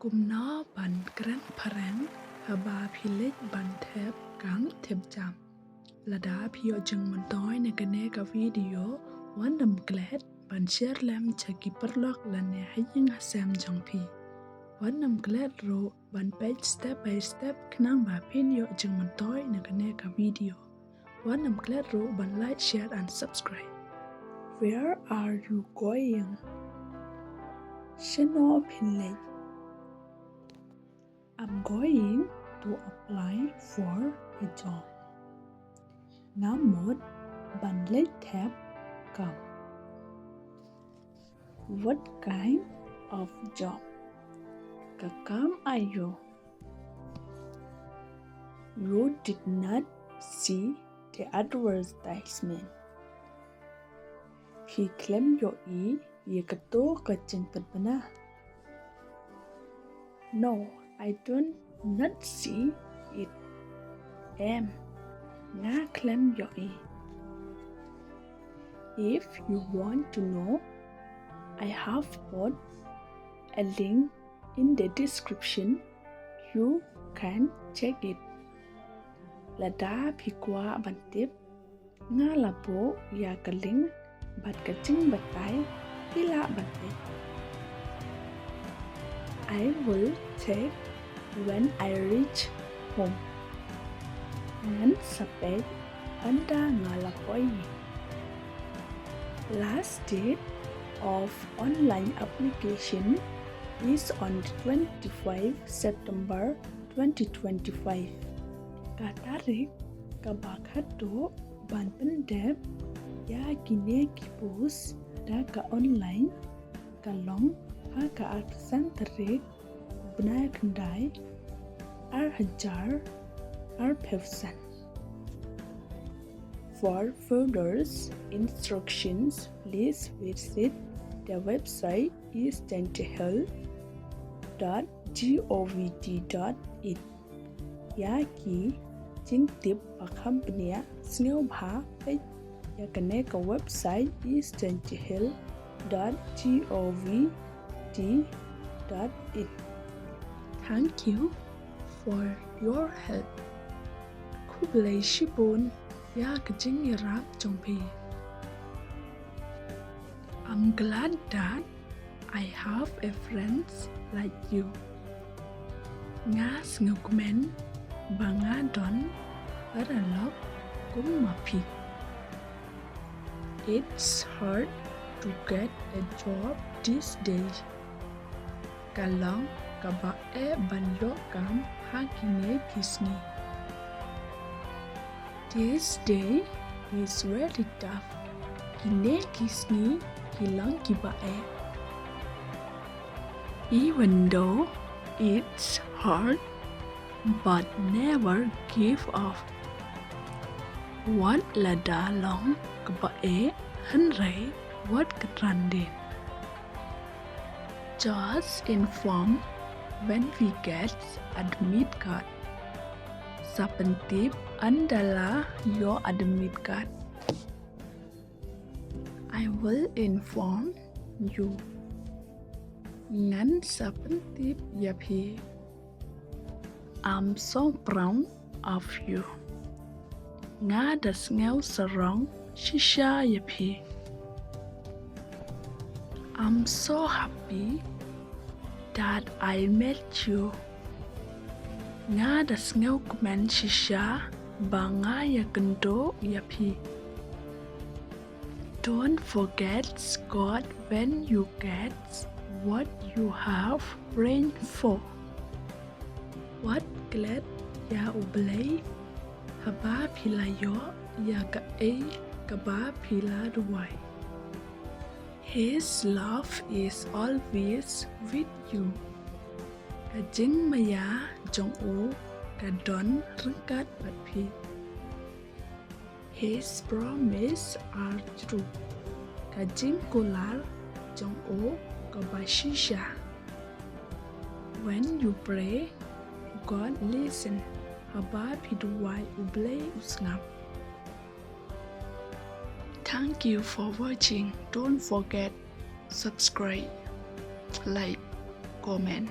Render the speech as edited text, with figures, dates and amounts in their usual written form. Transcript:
Kumna ban grandparent haba philet ban thep kang thep jam. Lada phio jeng mentoy negane ka video wandam glad ban share lam chaki perlok lane hayeng hasam jong phi. Wandam glad ro ban page step by step knang ba pin yo jeng mentoy negane ka video. Wandam glad ro ban like, share and subscribe. Where are you going? Shino Pinley. I'm going to apply for a job. Namod ban lấy thép cầm. What kind of job? Kakam ayo. You did not see the advertisement. Khi klem yo I yakato kachin padbana. No, I don't not see it. Em nga klem yo I. If you want to know, I have put a link in the description. You can check it. Lada pikwa bantip nga labo ya kaling bat kaching batay pila bantip. I will take when I reach home. Ngan sapet anda ngalapoy. Last date of online application is on 25 September 2025. Katarik kabakato ban pendep ya kine kipus da ka online kalong ha ka aksan tarik bna kandai ar hajar ar pevsan. For further instructions, please visit the website eastdentahel.govt.in. Yaki chính tiếp company snêu bha page ya connect ka website eastdentahel.govt.in. Thank you for your help. Kublai shibun ya kajing irap jongpi. I'm glad that I have a friends like you. Ngas ngukmen banga don aralok kum mapi. It's hard to get a job these days. Kalong kaba banyo kam hakine kisni. This day is really tough. Kine kisni hilang kibae. Even though it's hard, but never give up. What lada long kabae hanray what katrandin. Just inform when we get admit card. Sapentip andala your admit card. I will inform you. Ngan sapentip yapi. I'm so proud of you. Nga das ngau sarong shisha yapi. I'm so happy that I met you. Nga das ngau kumen shisha banga ya kendo yapi. Don't forget God when you get what you have prayed for. What glad ya ublay haba pilayo ya ka kaba pila duway. His love is always with you. Kajing maya jong o kadon rengkat batpi. His promise are true. Kajing kular jong o kabashisha. When you pray, God listen. Haba piduwai ublay usngap. Thank you for watching. Don't forget subscribe, like, comment.